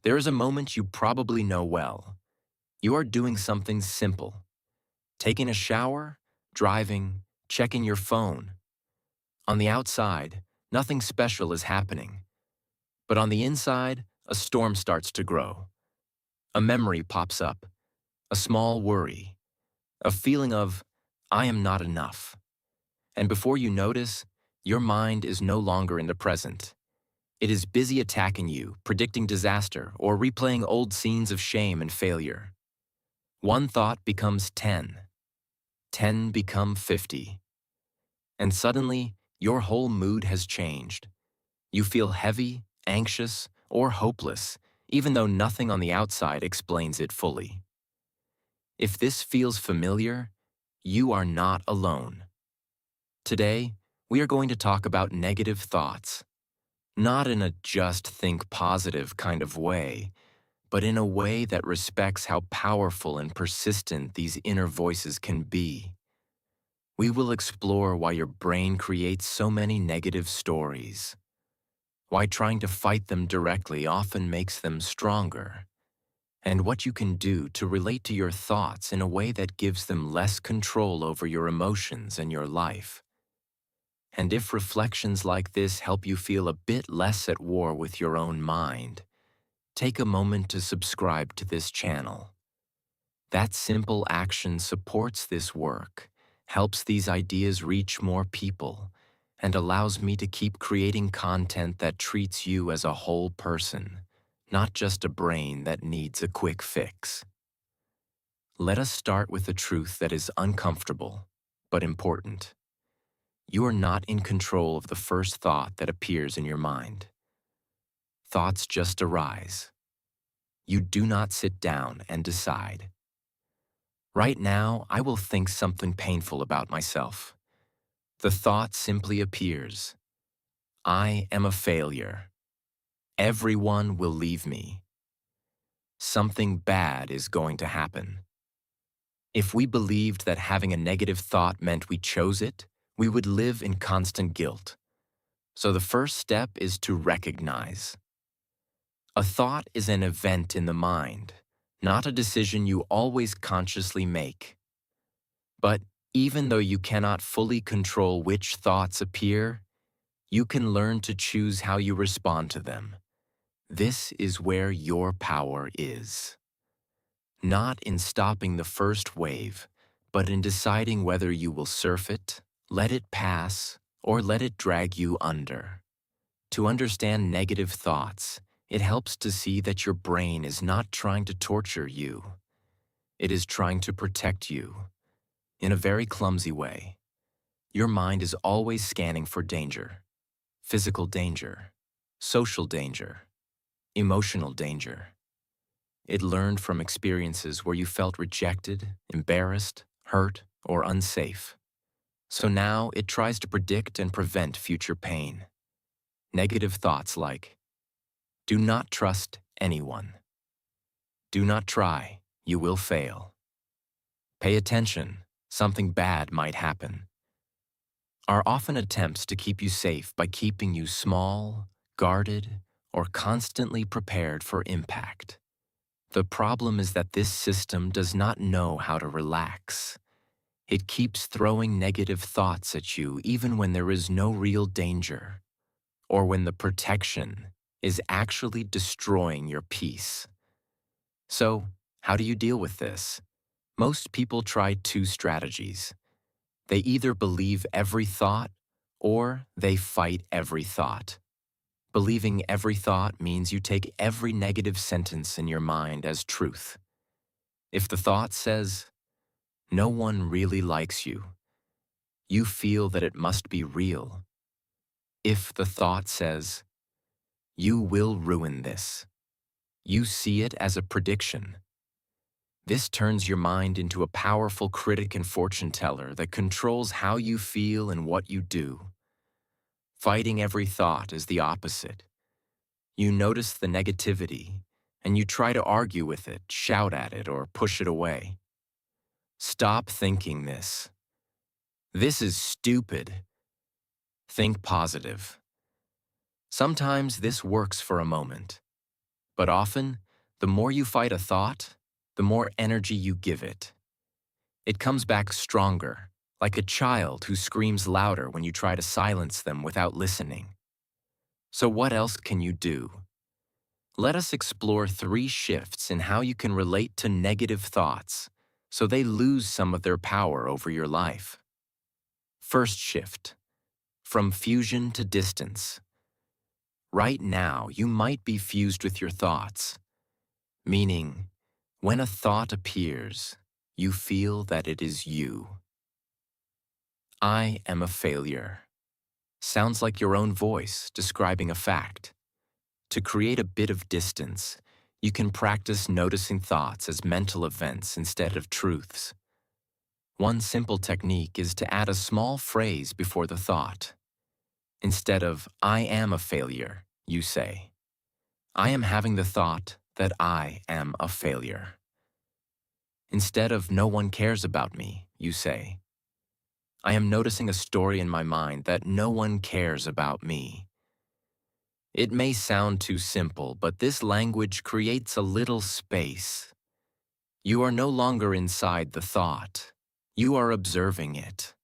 There is a moment you probably know well. You are doing something simple. Taking a shower, driving, checking your phone. On the outside, nothing special is happening. But on the inside, a storm starts to grow. A memory pops up, a small worry, a feeling of, I am not enough. And before you notice, your mind is no longer in the present. It is busy attacking you, predicting disaster, or replaying old scenes of shame and failure. One thought becomes 10. 10 become 50. And suddenly, your whole mood has changed. You feel heavy, anxious, or hopeless, even though nothing on the outside explains it fully. If this feels familiar, you are not alone. Today, we are going to talk about negative thoughts, not in a just think positive kind of way, but in a way that respects how powerful and persistent these inner voices can be. We will explore why your brain creates so many negative stories, why trying to fight them directly often makes them stronger, and what you can do to relate to your thoughts in a way that gives them less control over your emotions and your life. And if reflections like this help you feel a bit less at war with your own mind, take a moment to subscribe to this channel. That simple action supports this work, helps these ideas reach more people, and allows me to keep creating content that treats you as a whole person, not just a brain that needs a quick fix. Let us start with a truth that is uncomfortable, but important. You are not in control of the first thought that appears in your mind. Thoughts just arise. You do not sit down and decide. Right now, I will think something painful about myself. The thought simply appears. I am a failure. Everyone will leave me. Something bad is going to happen. If we believed that having a negative thought meant we chose it, we would live in constant guilt. So the first step is to recognize. A thought is an event in the mind, not a decision you always consciously make. But even though you cannot fully control which thoughts appear, you can learn to choose how you respond to them. This is where your power is. Not in stopping the first wave, but in deciding whether you will surf it, let it pass, or let it drag you under. To understand negative thoughts, it helps to see that your brain is not trying to torture you. It is trying to protect you. In a very clumsy way. Your mind is always scanning for danger. Physical danger, social danger, emotional danger. It learned from experiences where you felt rejected, embarrassed, hurt, or unsafe. So now it tries to predict and prevent future pain. Negative thoughts like, do not trust anyone. Do not try, you will fail. Pay attention, something bad might happen. Are often attempts to keep you safe by keeping you small, guarded, or constantly prepared for impact. The problem is that this system does not know how to relax. It keeps throwing negative thoughts at you even when there is no real danger, or when the protection is actually destroying your peace. So, how do you deal with this? Most people try two strategies. They either believe every thought or they fight every thought. Believing every thought means you take every negative sentence in your mind as truth. If the thought says, no one really likes you, you feel that it must be real. If the thought says, you will ruin this, you see it as a prediction. This turns your mind into a powerful critic and fortune teller that controls how you feel and what you do. Fighting every thought is the opposite. You notice the negativity, and you try to argue with it, shout at it, or push it away. Stop thinking this. This is stupid. Think positive. Sometimes this works for a moment. But often, the more you fight a thought, the more energy you give it. It comes back stronger, like a child who screams louder when you try to silence them without listening. So what else can you do? Let us explore 3 shifts in how you can relate to negative thoughts so they lose some of their power over your life. First shift, from fusion to distance. Right now, you might be fused with your thoughts, meaning, when a thought appears, you feel that it is you. I am a failure. Sounds like your own voice describing a fact. To create a bit of distance, you can practice noticing thoughts as mental events instead of truths. One simple technique is to add a small phrase before the thought. Instead of, I am a failure, you say, I am having the thought that I am a failure. Instead of, no one cares about me, you say, I am noticing a story in my mind that no one cares about me. It may sound too simple, but this language creates a little space. You are no longer inside the thought. You are observing it.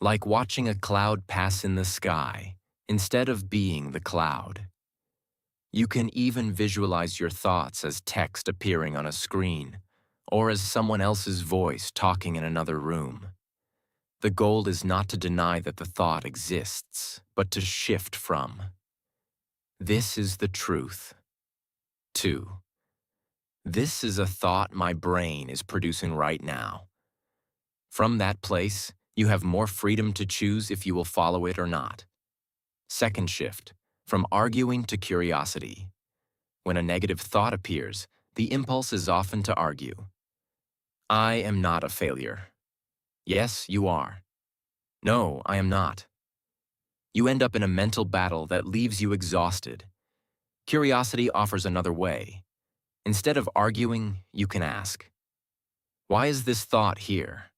Like watching a cloud pass in the sky, instead of being the cloud. You can even visualize your thoughts as text appearing on a screen, or as someone else's voice talking in another room. The goal is not to deny that the thought exists, but to shift from. This is the truth. 2. This is a thought my brain is producing right now. From that place, you have more freedom to choose if you will follow it or not. Second shift, from arguing to curiosity. When a negative thought appears, the impulse is often to argue. I am not a failure. Yes, you are. No, I am not. You end up in a mental battle that leaves you exhausted. Curiosity offers another way. Instead of arguing, you can ask, why is this thought here?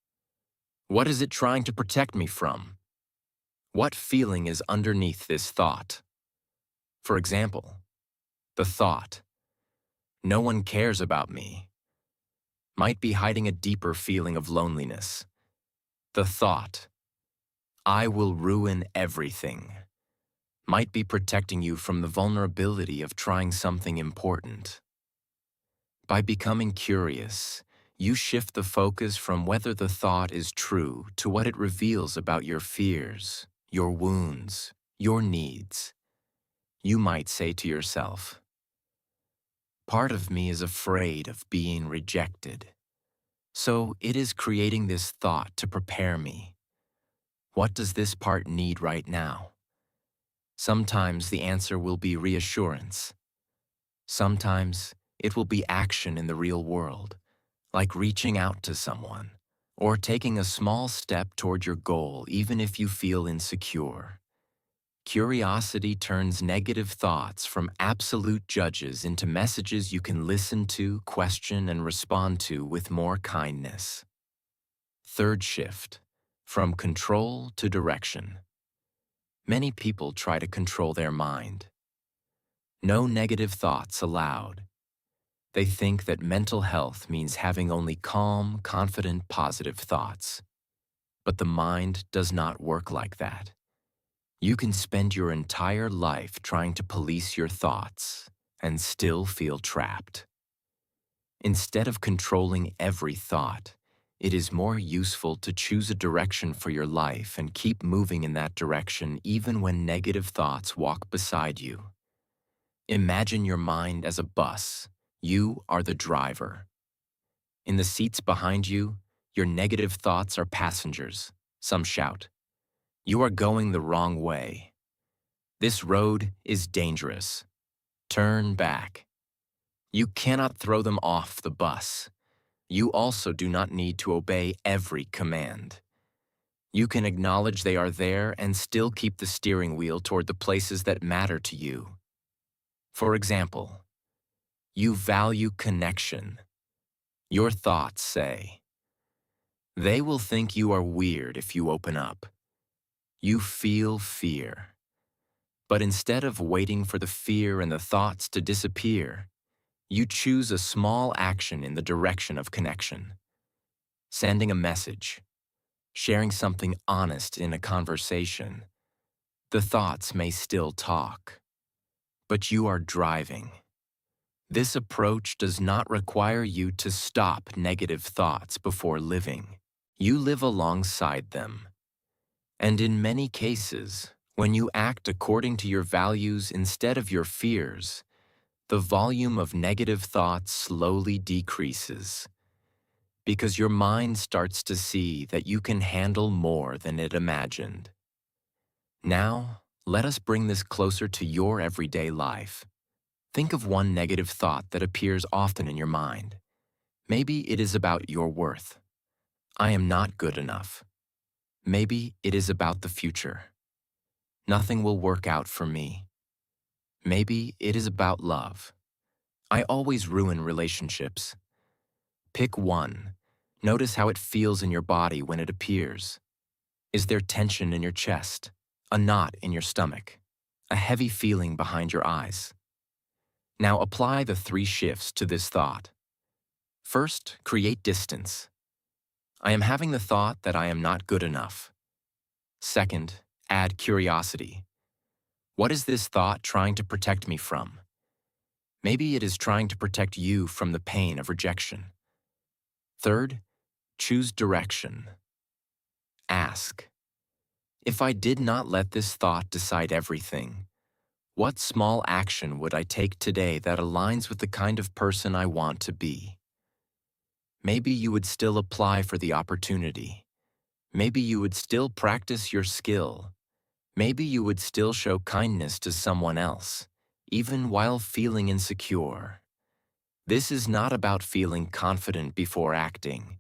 What is it trying to protect me from? What feeling is underneath this thought? For example, the thought, no one cares about me, might be hiding a deeper feeling of loneliness. The thought, I will ruin everything, might be protecting you from the vulnerability of trying something important. By becoming curious, you shift the focus from whether the thought is true to what it reveals about your fears, your wounds, your needs. You might say to yourself, part of me is afraid of being rejected. So it is creating this thought to prepare me. What does this part need right now? Sometimes the answer will be reassurance. Sometimes it will be action in the real world, like reaching out to someone, or taking a small step toward your goal even if you feel insecure. Curiosity turns negative thoughts from absolute judges into messages you can listen to, question, and respond to with more kindness. Third shift, from control to direction. Many people try to control their mind. No negative thoughts allowed. They think that mental health means having only calm, confident, positive thoughts. But the mind does not work like that. You can spend your entire life trying to police your thoughts and still feel trapped. Instead of controlling every thought, it is more useful to choose a direction for your life and keep moving in that direction even when negative thoughts walk beside you. Imagine your mind as a bus. You are the driver. In the seats behind you, your negative thoughts are passengers. Some shout, you are going the wrong way. This road is dangerous. Turn back. You cannot throw them off the bus. You also do not need to obey every command. You can acknowledge they are there and still keep the steering wheel toward the places that matter to you. For example, you value connection. Your thoughts say, they will think you are weird if you open up. You feel fear. But instead of waiting for the fear and the thoughts to disappear, you choose a small action in the direction of connection. Sending a message, sharing something honest in a conversation. The thoughts may still talk, but you are driving. This approach does not require you to stop negative thoughts before living. You live alongside them. And in many cases, when you act according to your values instead of your fears, the volume of negative thoughts slowly decreases because your mind starts to see that you can handle more than it imagined. Now, let us bring this closer to your everyday life. Think of one negative thought that appears often in your mind. Maybe it is about your worth. I am not good enough. Maybe it is about the future. Nothing will work out for me. Maybe it is about love. I always ruin relationships. Pick one. Notice how it feels in your body when it appears. Is there tension in your chest? A knot in your stomach? A heavy feeling behind your eyes? Now apply the 3 shifts to this thought. First, create distance. I am having the thought that I am not good enough. Second, add curiosity. What is this thought trying to protect me from? Maybe it is trying to protect you from the pain of rejection. Third, choose direction. Ask, if I did not let this thought decide everything, what small action would I take today that aligns with the kind of person I want to be? Maybe you would still apply for the opportunity. Maybe you would still practice your skill. Maybe you would still show kindness to someone else, even while feeling insecure. This is not about feeling confident before acting.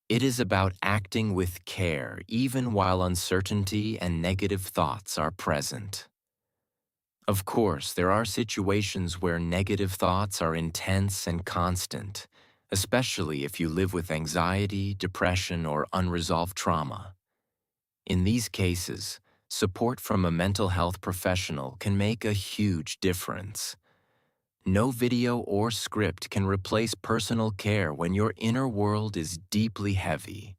It is about acting with care even while uncertainty and negative thoughts are present. Of course, there are situations where negative thoughts are intense and constant, especially if you live with anxiety, depression, or unresolved trauma. In these cases, support from a mental health professional can make a huge difference. No video or script can replace personal care when your inner world is deeply heavy.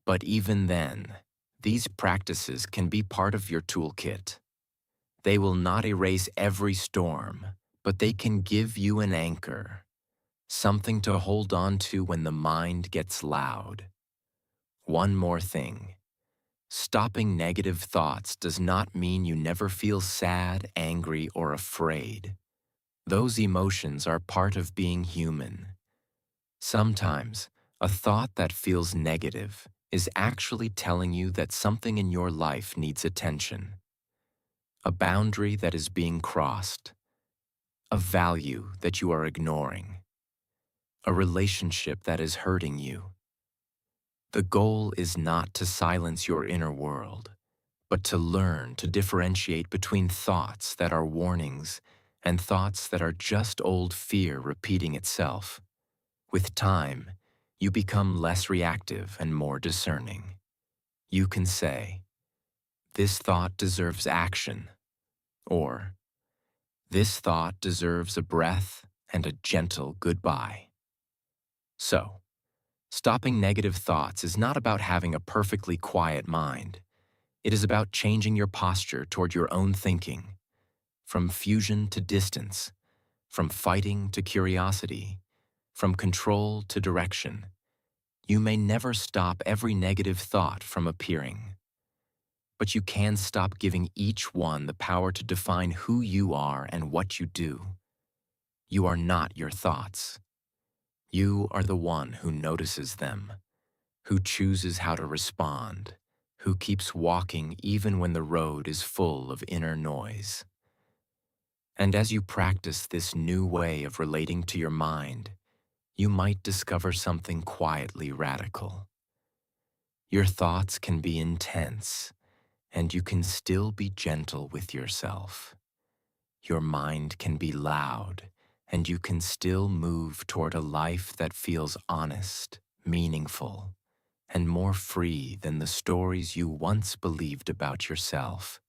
But even then, these practices can be part of your toolkit. They will not erase every storm, but they can give you an anchor, something to hold on to when the mind gets loud. One more thing. Stopping negative thoughts does not mean you never feel sad, angry, or afraid. Those emotions are part of being human. Sometimes, a thought that feels negative is actually telling you that something in your life needs attention. A boundary that is being crossed. A value that you are ignoring. A relationship that is hurting you. The goal is not to silence your inner world, but to learn to differentiate between thoughts that are warnings and thoughts that are just old fear repeating itself. With time, you become less reactive and more discerning. You can say, "This thought deserves action," or "This thought deserves a breath and a gentle goodbye." So, stopping negative thoughts is not about having a perfectly quiet mind. It is about changing your posture toward your own thinking, from fusion to distance, from fighting to curiosity, from control to direction. You may never stop every negative thought from appearing, but you can stop giving each one the power to define who you are and what you do. You are not your thoughts. You are the one who notices them, who chooses how to respond, who keeps walking even when the road is full of inner noise. And as you practice this new way of relating to your mind, you might discover something quietly radical. Your thoughts can be intense, and you can still be gentle with yourself. Your mind can be loud, and you can still move toward a life that feels honest, meaningful, and more free than the stories you once believed about yourself.